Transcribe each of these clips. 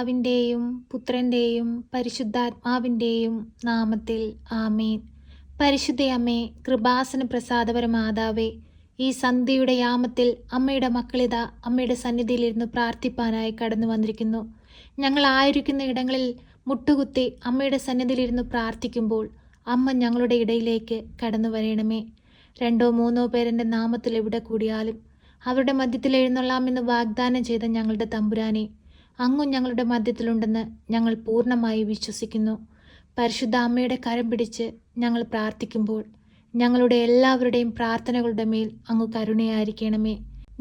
പിതാവിൻ്റെയും പുത്രൻ്റെയും പരിശുദ്ധാത്മാവിൻ്റെയും നാമത്തിൽ ആമേൻ. പരിശുദ്ധയമ്മേ, കൃപാസന പ്രസാദപര മാതാവേ, ഈ സന്ധ്യയുടെ യാമത്തിൽ അമ്മയുടെ മക്കളിതാ അമ്മയുടെ സന്നിധിയിലിരുന്ന് പ്രാർത്ഥിപ്പാനായി കടന്നു വന്നിരിക്കുന്നു. ഞങ്ങൾ ആയിരിക്കുന്ന ഇടങ്ങളിൽ മുട്ടുകുത്തി അമ്മയുടെ സന്നിധിയിലിരുന്ന് പ്രാർത്ഥിക്കുമ്പോൾ അമ്മ ഞങ്ങളുടെ ഇടയിലേക്ക് കടന്നു വരണമേ. 2-3 പേരെൻ്റെ നാമത്തിൽ എവിടെ കൂടിയാലും അവരുടെ മധ്യത്തിൽ എഴുന്നള്ളാമെന്ന് വാഗ്ദാനം ചെയ്ത ഞങ്ങളുടെ തമ്പുരാനെ, അങ്ങും ഞങ്ങളുടെ മധ്യത്തിലുണ്ടെന്ന് ഞങ്ങൾ പൂർണ്ണമായി വിശ്വസിക്കുന്നു. പരിശുദ്ധ അമ്മയുടെ കരം പിടിച്ച് ഞങ്ങൾ പ്രാർത്ഥിക്കുമ്പോൾ ഞങ്ങളുടെ എല്ലാവരുടെയും പ്രാർത്ഥനകളുടെ മേൽ അങ്ങ് കരുണയായിരിക്കണമേ.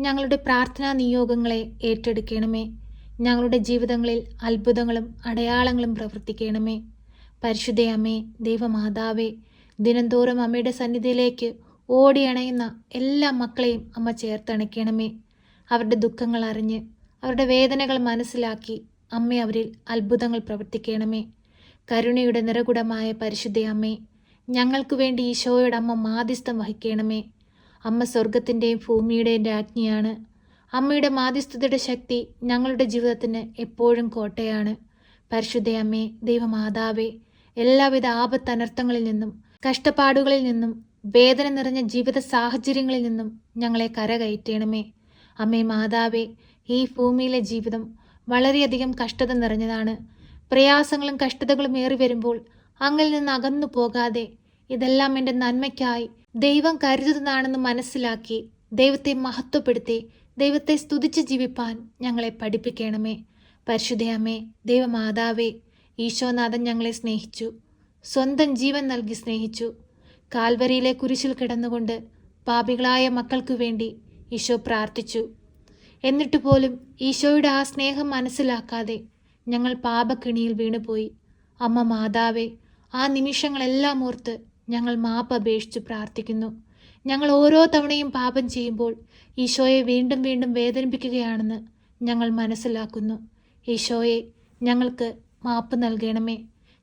ഞങ്ങളുടെ പ്രാർത്ഥനാ നിയോഗങ്ങളെ ഏറ്റെടുക്കണമേ. ഞങ്ങളുടെ ജീവിതങ്ങളിൽ അത്ഭുതങ്ങളും അടയാളങ്ങളും പ്രവർത്തിക്കണമേ. പരിശുദ്ധ അമ്മേ, ദൈവമാതാവേ, ദിനംതോറും അമ്മയുടെ സന്നിധിയിലേക്ക് ഓടിയണയുന്ന എല്ലാ മക്കളെയും അമ്മ ചേർത്തണയ്ക്കണമേ. അവരുടെ ദുഃഖങ്ങൾ അറിഞ്ഞ് അവരുടെ വേദനകൾ മനസ്സിലാക്കി അമ്മ അവരിൽ അത്ഭുതങ്ങൾ പ്രവർത്തിക്കണമേ. കരുണയുടെ നിറകുടമായ പരിശുദ്ധ അമ്മേ, ഞങ്ങൾക്ക് വേണ്ടി ഈശോയുടെ അമ്മ മാധ്യസ്ഥം വഹിക്കണമേ. അമ്മ സ്വർഗത്തിൻ്റെയും ഭൂമിയുടെയും രാജ്ഞിയാണ്. അമ്മയുടെ മാധ്യസ്ഥതയുടെ ശക്തി ഞങ്ങളുടെ ജീവിതത്തിന് എപ്പോഴും കോട്ടയാണ്. പരിശുദ്ധ അമ്മേ, ദൈവമാതാവേ, എല്ലാവിധ ആപത്തനർത്ഥങ്ങളിൽ നിന്നും കഷ്ടപ്പാടുകളിൽ നിന്നും വേദന നിറഞ്ഞ ജീവിത സാഹചര്യങ്ങളിൽ നിന്നും ഞങ്ങളെ കരകയറ്റണമേ. അമ്മേ മാതാവേ, ഈ ഭൂമിയിലെ ജീവിതം വളരെയധികം കഷ്ടത നിറഞ്ഞതാണ്. പ്രയാസങ്ങളും കഷ്ടതകളും ഏറി വരുമ്പോൾ അങ്ങിൽ നിന്ന് അകന്നു പോകാതെ ഇതെല്ലാം എൻ്റെ നന്മയ്ക്കായി ദൈവം കരുതുന്നതാണെന്ന് മനസ്സിലാക്കി ദൈവത്തെ മഹത്വപ്പെടുത്തി ദൈവത്തെ സ്തുതിച്ച് ജീവിപ്പാൻ ഞങ്ങളെ പഠിപ്പിക്കണമേ. പരിശുദ്ധയമ്മേ, ദൈവമാതാവേ, ഈശോനാഥൻ ഞങ്ങളെ സ്നേഹിച്ചു, സ്വന്തം ജീവൻ നൽകി സ്നേഹിച്ചു. കാൽവരിയിലെ കുരിശിൽ കിടന്നുകൊണ്ട് പാപികളായ മക്കൾക്കു വേണ്ടി ഈശോ പ്രാർത്ഥിച്ചു. എന്നിട്ട് പോലും ഈശോയുടെ ആ സ്നേഹം മനസ്സിലാക്കാതെ ഞങ്ങൾ പാപക്കിണിയിൽ വീണുപോയി. അമ്മ മാതാവേ, ആ നിമിഷങ്ങളെല്ലാം ഓർത്ത് ഞങ്ങൾ മാപ്പ് അപേക്ഷിച്ച് പ്രാർത്ഥിക്കുന്നു. ഞങ്ങൾ ഓരോ തവണയും പാപം ചെയ്യുമ്പോൾ ഈശോയെ വീണ്ടും വീണ്ടും വേദനിപ്പിക്കുകയാണെന്ന് ഞങ്ങൾ മനസ്സിലാക്കുന്നു. ഈശോയെ, ഞങ്ങൾക്ക് മാപ്പ് നൽകണമേ.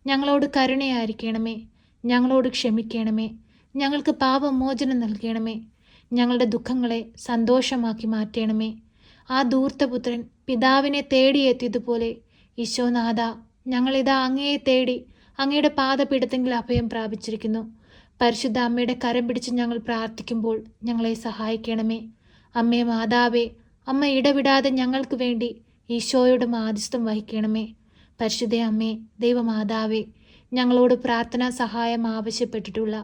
ഞങ്ങളോട് കരുണയായിരിക്കണമേ. ഞങ്ങളോട് ക്ഷമിക്കണമേ. ഞങ്ങൾക്ക് പാപമോചനം നൽകണമേ. ഞങ്ങളുടെ ദുഃഖങ്ങളെ സന്തോഷമാക്കി മാറ്റണമേ. ആ ധൂർത്തപുത്രൻ പിതാവിനെ തേടിയെത്തിയതുപോലെ ഈശോനാഥ, ഞങ്ങളിതാ അങ്ങയെ തേടി അങ്ങയുടെ പാദപീഠത്തെങ്കിൽ അഭയം പ്രാപിച്ചിരിക്കുന്നു. പരിശുദ്ധ അമ്മയുടെ കരം പിടിച്ച് ഞങ്ങൾ പ്രാർത്ഥിക്കുമ്പോൾ ഞങ്ങളെ സഹായിക്കണമേ. അമ്മേ മാതാവേ, അമ്മ ഇടവിടാതെ ഞങ്ങൾക്ക് വേണ്ടി ഈശോയുടെ മാധ്യസ്ഥം വഹിക്കണമേ. പരിശുദ്ധ അമ്മേ, ദൈവമാതാവേ, ഞങ്ങളോട് പ്രാർത്ഥനാ സഹായം ആവശ്യപ്പെട്ടിട്ടുള്ള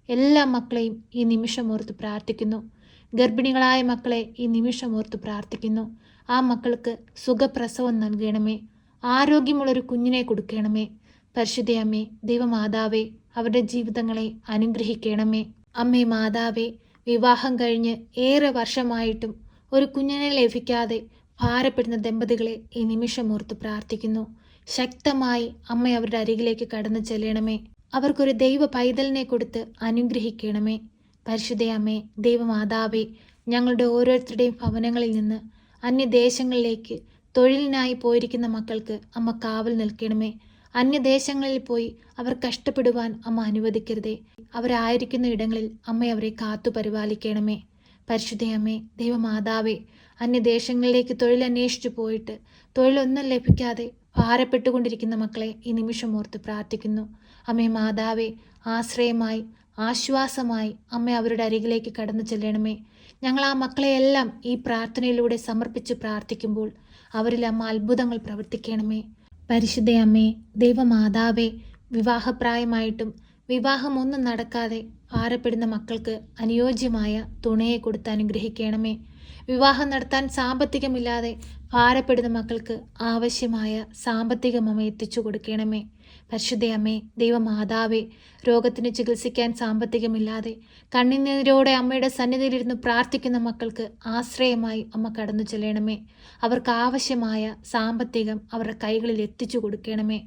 എല്ലാ മക്കളെയും ഈ നിമിഷം ഓർത്ത് പ്രാർത്ഥിക്കുന്നു. ഗർഭിണികളായ മക്കളെ ഈ നിമിഷം ഓർത്ത് പ്രാർത്ഥിക്കുന്നു. ആ മക്കൾക്ക് സുഖപ്രസവം നൽകണമേ. ആരോഗ്യമുള്ളൊരു കുഞ്ഞിനെ കൊടുക്കണമേ. പരിശുദ്ധ അമ്മേ, ദൈവമാതാവേ, അവരുടെ ജീവിതങ്ങളെ അനുഗ്രഹിക്കണമേ. അമ്മേ മാതാവേ, വിവാഹം കഴിഞ്ഞ് ഏറെ വർഷമായിട്ടും ഒരു കുഞ്ഞിനെ ലഭിക്കാതെ ഭാരപ്പെടുന്ന ദമ്പതികളെ ഈ നിമിഷം ഓർത്ത് പ്രാർത്ഥിക്കുന്നു. ശക്തമായി അമ്മ അവരുടെ അരികിലേക്ക് കടന്നു ചെല്ലണമേ. അവർക്കൊരു ദൈവ പൈതലിനെ കൊടുത്ത് അനുഗ്രഹിക്കണമേ. പരിശുദ്ധ അമ്മേ, ദൈവമാതാവേ, ഞങ്ങളുടെ ഓരോരുത്തരുടെയും ഭവനങ്ങളിൽ നിന്ന് അന്യദേശങ്ങളിലേക്ക് തൊഴിലിനായി പോയിരിക്കുന്ന മക്കൾക്ക് അമ്മ കാവൽ നിൽക്കണമേ. അന്യദേശങ്ങളിൽ പോയി അവർ കഷ്ടപ്പെടുവാൻ അമ്മ അനുവദിക്കരുതേ. അവരായിരിക്കുന്ന ഇടങ്ങളിൽ അമ്മ അവരെ കാത്തു പരിപാലിക്കണമേ. പരിശുദ്ധ അമ്മേ, ദൈവമാതാവേ, അന്യദേശങ്ങളിലേക്ക് തൊഴിൽ അന്വേഷിച്ചു പോയിട്ട് തൊഴിലൊന്നും ലഭിക്കാതെ ഭാരപ്പെട്ടുകൊണ്ടിരിക്കുന്ന മക്കളെ ഈ നിമിഷം ഓർത്ത് പ്രാർത്ഥിക്കുന്നു. അമ്മേ മാതാവേ, ആശ്രയമായി ആശ്വാസമായി അമ്മ അവരുടെ അരികിലേക്ക് കടന്നു ചെല്ലണമേ. ഞങ്ങൾ ആ മക്കളെയെല്ലാം ഈ പ്രാർത്ഥനയിലൂടെ സമർപ്പിച്ച് പ്രാർത്ഥിക്കുമ്പോൾ അവരിൽ അമ്മ അത്ഭുതങ്ങൾ പ്രവർത്തിക്കണമേ. പരിശുദ്ധ അമ്മേ, ദൈവമാതാവേ, വിവാഹപ്രായമായിട്ടും വിവാഹമൊന്നും നടക്കാതെ ഭാരപ്പെടുന്ന മക്കൾക്ക് അനുയോജ്യമായ തുണയെ കൊടുത്ത് അനുഗ്രഹിക്കണമേ. വിവാഹം നടത്താൻ സാമ്പത്തികമില്ലാതെ ഭാരപ്പെടുന്ന മക്കൾക്ക് ആവശ്യമായ സാമ്പത്തികം എത്തിച്ചു കൊടുക്കണമേ. പരിശുദ്ധ അമ്മേ, ദൈവമാതാവേ, രോഗത്തിന് ചികിത്സിക്കാൻ സാമ്പത്തികമില്ലാതെ കണ്ണുനീരോടെ അമ്മയുടെ സന്നിധിയിലിരുന്ന് പ്രാർത്ഥിക്കുന്ന മക്കൾക്ക് ആശ്രയമായി അമ്മ കടന്നു ചെല്ലണമേ. അവർക്ക് ആവശ്യമായ സാമ്പത്തികം അവരുടെ കൈകളിൽ എത്തിച്ചു കൊടുക്കണമേ.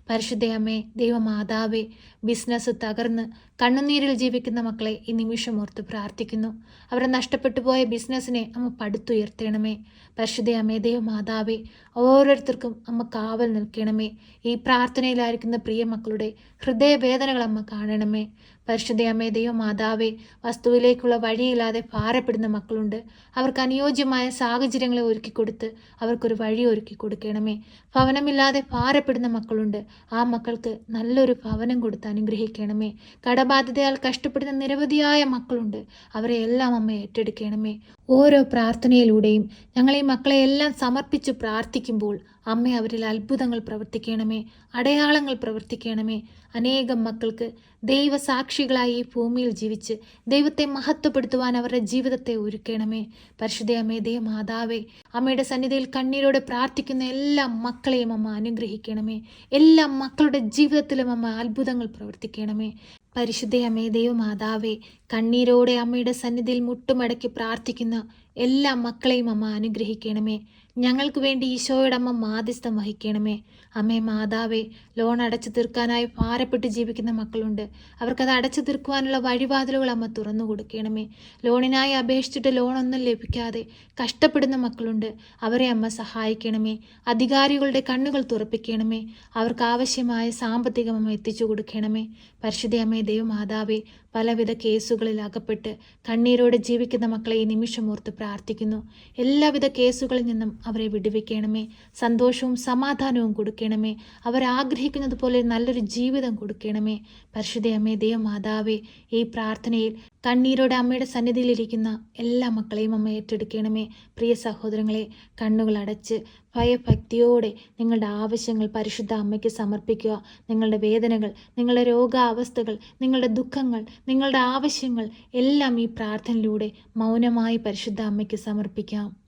പരിശുദ്ധ അമ്മേ, ദൈവമാതാവേ, ബിസിനസ് തകർന്ന് കണ്ണുനീരിൽ ജീവിക്കുന്ന മക്കളെ ഈ നിമിഷം ഓർത്ത് പ്രാർത്ഥിക്കുന്നു. അവരെ നഷ്ടപ്പെട്ടു പോയ ബിസിനസ്സിനെ അമ്മ പടുത്തുയർത്തണമേ. പരിശുദ്ധ അമ്മേ, ദൈവമാതാവേ, ഓരോരുത്തർക്കും അമ്മ കാവൽ നിൽക്കണമേ. ഈ പ്രാർത്ഥനയിലായിരിക്കുന്ന പ്രിയ മക്കളുടെ ഹൃദയവേദനകൾ അമ്മ കാണണമേ. പരിശുദ്ധ അമ്മേ, ദൈവമാതാവേ, വസ്തുവിലേക്കുള്ള വഴിയില്ലാതെ ഭാരപ്പെടുന്ന മക്കളുണ്ട്. അവർക്ക് അനുയോജ്യമായ സാഹചര്യങ്ങളെ ഒരുക്കിക്കൊടുത്ത് അവർക്കൊരു വഴി ഒരുക്കി കൊടുക്കണമേ. ഭവനമില്ലാതെ ഭാരപ്പെടുന്ന മക്കളുണ്ട്. ആ മക്കൾക്ക് നല്ലൊരു ഭവനം കൊടുത്ത് അനുഗ്രഹിക്കണമേ. കടബാധ്യതയാൽ കഷ്ടപ്പെടുന്ന നിരവധിയായ മക്കളുണ്ട്. അവരെ എല്ലാം അമ്മ ഏറ്റെടുക്കണമേ. ഓരോ പ്രാർത്ഥനയിലൂടെയും ഞങ്ങൾ ഈ മക്കളെ എല്ലാം സമർപ്പിച്ച് പ്രാർത്ഥിക്കുമ്പോൾ അമ്മ അവരിൽ അത്ഭുതങ്ങൾ പ്രവർത്തിക്കണമേ, അടയാളങ്ങൾ പ്രവർത്തിക്കണമേ. അനേകം മക്കൾക്ക് ദൈവസാക്ഷികളായി ഈ ഭൂമിയിൽ ജീവിച്ച് ദൈവത്തെ മഹത്വപ്പെടുത്തുവാൻ അവരുടെ ജീവിതത്തെ ഒരുക്കണമേ. പരിശുദ്ധ അമ്മേ, ദൈവമാതാവേ, അമ്മയുടെ സന്നിധിയിൽ കണ്ണീരോടെ പ്രാർത്ഥിക്കുന്ന എല്ലാ മക്കളെയും അമ്മ അനുഗ്രഹിക്കണമേ. എല്ലാ മക്കളുടെ ജീവിതത്തിലും അമ്മ അത്ഭുതങ്ങൾ പ്രവർത്തിക്കണമേ. പരിശുദ്ധ അമ്മേ, ദൈവമാതാവേ, കണ്ണീരോടെ അമ്മയുടെ സന്നിധിയിൽ മുട്ടുമടക്കി പ്രാർത്ഥിക്കുന്ന എല്ലാ മക്കളെയും അമ്മ അനുഗ്രഹിക്കണമേ. ഞങ്ങൾക്ക് വേണ്ടി ഈശോയുടെ അമ്മ മാധ്യസ്ഥം വഹിക്കണമേ. അമ്മേ മാതാവേ, ലോൺ അടച്ചു തീർക്കാനായി ഭാരപ്പെട്ട് ജീവിക്കുന്ന മക്കളുണ്ട്. അവർക്കത് അടച്ചു തീർക്കുവാനുള്ള വഴിവാതിലുകൾ അമ്മ തുറന്നു കൊടുക്കണമേ. ലോണിനായി അപേക്ഷിച്ചിട്ട് ലോണൊന്നും ലഭിക്കാതെ കഷ്ടപ്പെടുന്ന മക്കളുണ്ട്. അവരെ അമ്മ സഹായിക്കണമേ. അധികാരികളുടെ കണ്ണുകൾ തുറപ്പിക്കണമേ. അവർക്ക് ആവശ്യമായ സാമ്പത്തികം അമ്മ എത്തിച്ചു കൊടുക്കണമേ. പരിശുദ്ധ അമ്മേ, ദൈവമാതാവേ, പലവിധ കേസുകളിൽ അകപ്പെട്ട് കണ്ണീരോടെ ജീവിക്കുന്ന മക്കളെ ഈ നിമിഷം ഓർത്ത് പ്രാർത്ഥിക്കുന്നു. എല്ലാവിധ കേസുകളിൽ നിന്നും അവരെ വിടുവിക്കണമേ. സന്തോഷവും സമാധാനവും കൊടുക്കണമേ. അവരാഗ്രഹിക്കുന്നത് പോലെ നല്ലൊരു ജീവിതം കൊടുക്കണമേ. പരിശുദ്ധ അമ്മേ, ദൈവമാതാവേ, ഈ പ്രാർത്ഥനയിൽ കണ്ണീരോടെ അമ്മയുടെ സന്നിധിയിലിരിക്കുന്ന എല്ലാ മക്കളെയും അമ്മ ഏറ്റെടുക്കണമേ. പ്രിയ സഹോദരങ്ങളെ, കണ്ണുകൾ അടച്ച് ഭയഭക്തിയോടെ നിങ്ങളുടെ ആവശ്യങ്ങൾ പരിശുദ്ധ അമ്മയ്ക്ക് സമർപ്പിക്കുക. നിങ്ങളുടെ വേദനകൾ, നിങ്ങളുടെ രോഗാവസ്ഥകൾ, നിങ്ങളുടെ ദുഃഖങ്ങൾ, നിങ്ങളുടെ ആവശ്യങ്ങൾ എല്ലാം ഈ പ്രാർത്ഥനയിലൂടെ മൗനമായി പരിശുദ്ധ അമ്മയ്ക്ക് സമർപ്പിക്കാം.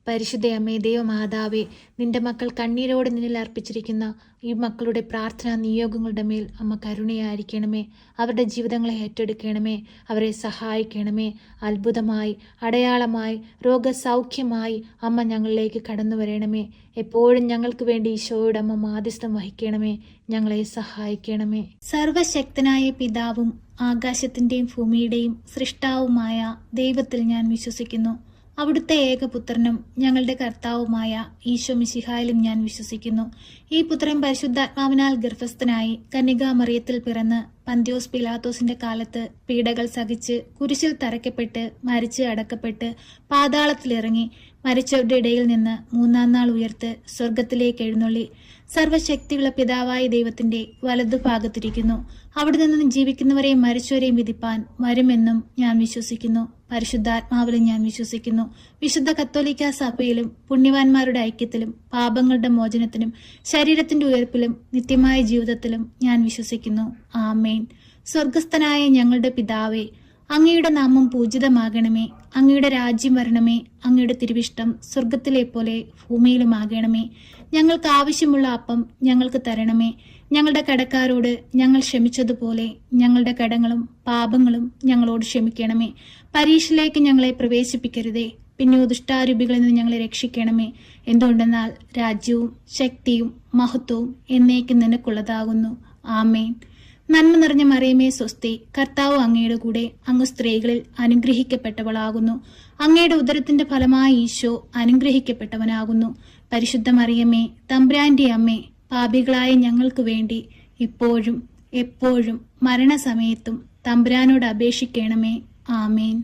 പരിശുദ്ധ അമ്മേ, ദൈവമാതാവേ, നിന്റെ മക്കൾ കണ്ണീരോടെ നിന്നിൽ അർപ്പിച്ചിരിക്കുന്ന ഈ മക്കളുടെ പ്രാർത്ഥനാ നിയോഗങ്ങളുടെ മേൽ അമ്മ കരുണയായിരിക്കണമേ. അവരുടെ ജീവിതങ്ങളെ ഏറ്റെടുക്കണമേ. അവരെ സഹായിക്കണമേ. അത്ഭുതമായി, അടയാളമായി, രോഗസൗഖ്യമായി അമ്മ ഞങ്ങളിലേക്ക് കടന്നു വരണമേ. എപ്പോഴും ഞങ്ങൾക്ക് വേണ്ടി ഈശോയുടെ അമ്മ മാധ്യസ്ഥം വഹിക്കണമേ. ഞങ്ങളെ സഹായിക്കണമേ. സർവശക്തനായ പിതാവും ആകാശത്തിൻ്റെയും ഭൂമിയുടെയും സൃഷ്ടാവുമായ ദൈവത്തിൽ ഞാൻ വിശ്വസിക്കുന്നു. അവിടുത്തെ ഏകപുത്രനും ഞങ്ങളുടെ കർത്താവുമായ ഈശോ മിശിഹായിലും ഞാൻ വിശ്വസിക്കുന്നു. ഈ പുത്രൻ പരിശുദ്ധാത്മാവിനാൽ ഗർഭസ്ഥനായി കന്യകാമറിയത്തിൽ പിറന്ന് പന്ത്യോസ് പിലാത്തോസിന്റെ കാലത്ത് പീഡകൾ സഹിച്ച് കുരിശിൽ തറയ്ക്കപ്പെട്ട് മരിച്ച് അടക്കപ്പെട്ട് പാതാളത്തിലിറങ്ങി മരിച്ചവരുടെ ഇടയിൽ നിന്ന് മൂന്നാം നാൾ ഉയർത്ത് സ്വർഗത്തിലേക്ക് എഴുന്നള്ളി സർവശക്തിയുള്ള പിതാവായ ദൈവത്തിന്റെ വലതുഭാഗത്തിരിക്കുന്നു. അവിടെ നിന്നും ജീവിക്കുന്നവരെയും മരിച്ചവരെയും വിധിപ്പാൻ വരുമെന്നും ഞാൻ വിശ്വസിക്കുന്നു. പരിശുദ്ധാത്മാവിലും ഞാൻ വിശ്വസിക്കുന്നു. വിശുദ്ധ കത്തോലിക്ക സഭയിലും പുണ്യവാന്മാരുടെ ഐക്യത്തിലും പാപങ്ങളുടെ മോചനത്തിനും ശരീരത്തിന്റെ ഉയർപ്പിലും നിത്യമായ ജീവിതത്തിലും ഞാൻ വിശ്വസിക്കുന്നു. ആമേൻ. സ്വർഗസ്ഥനായ ഞങ്ങളുടെ പിതാവേ, അങ്ങയുടെ നാമം പൂജിതമാകണമേ. അങ്ങയുടെ രാജ്യം വരണമേ. അങ്ങയുടെ തിരുവിഷ്ടം സ്വർഗത്തിലെ പോലെ ഭൂമിയിലുമാകണമേ. ഞങ്ങൾക്ക് ആവശ്യമുള്ള അപ്പം ഞങ്ങൾക്ക് തരണമേ. ഞങ്ങളുടെ കടക്കാരോട് ഞങ്ങൾ ക്ഷമിച്ചതുപോലെ ഞങ്ങളുടെ കടങ്ങളും പാപങ്ങളും ഞങ്ങളോട് ക്ഷമിക്കണമേ. പരീക്ഷയിലേക്ക് ഞങ്ങളെ പ്രവേശിപ്പിക്കരുതേ, പിന്നെ ദുഷ്ടാരൂപികളിൽ നിന്ന് ഞങ്ങളെ രക്ഷിക്കണമേ. എന്തുകൊണ്ടെന്നാൽ രാജ്യവും ശക്തിയും മഹത്വവും എന്നേക്കും നിനക്കുള്ളതാകുന്നു. ആമേൻ. നന്മ നിറഞ്ഞ മറിയമേ സ്വസ്തി, കർത്താവ് അങ്ങയുടെ കൂടെ, അങ്ങ് സ്ത്രീകളിൽ അനുഗ്രഹിക്കപ്പെട്ടവളാകുന്നു. അങ്ങയുടെ ഉദരത്തിന്റെ ഫലമായ ഈശോ അനുഗ്രഹിക്കപ്പെട്ടവനാകുന്നു. പരിശുദ്ധ മറിയമേ, തമ്പുരാന്റെ അമ്മേ, പാപികളായ ഞങ്ങൾക്ക് വേണ്ടി ഇപ്പോഴും എപ്പോഴും മരണസമയത്തും തമ്പുരാനോട് അപേക്ഷിക്കണമേ. ആമേൻ.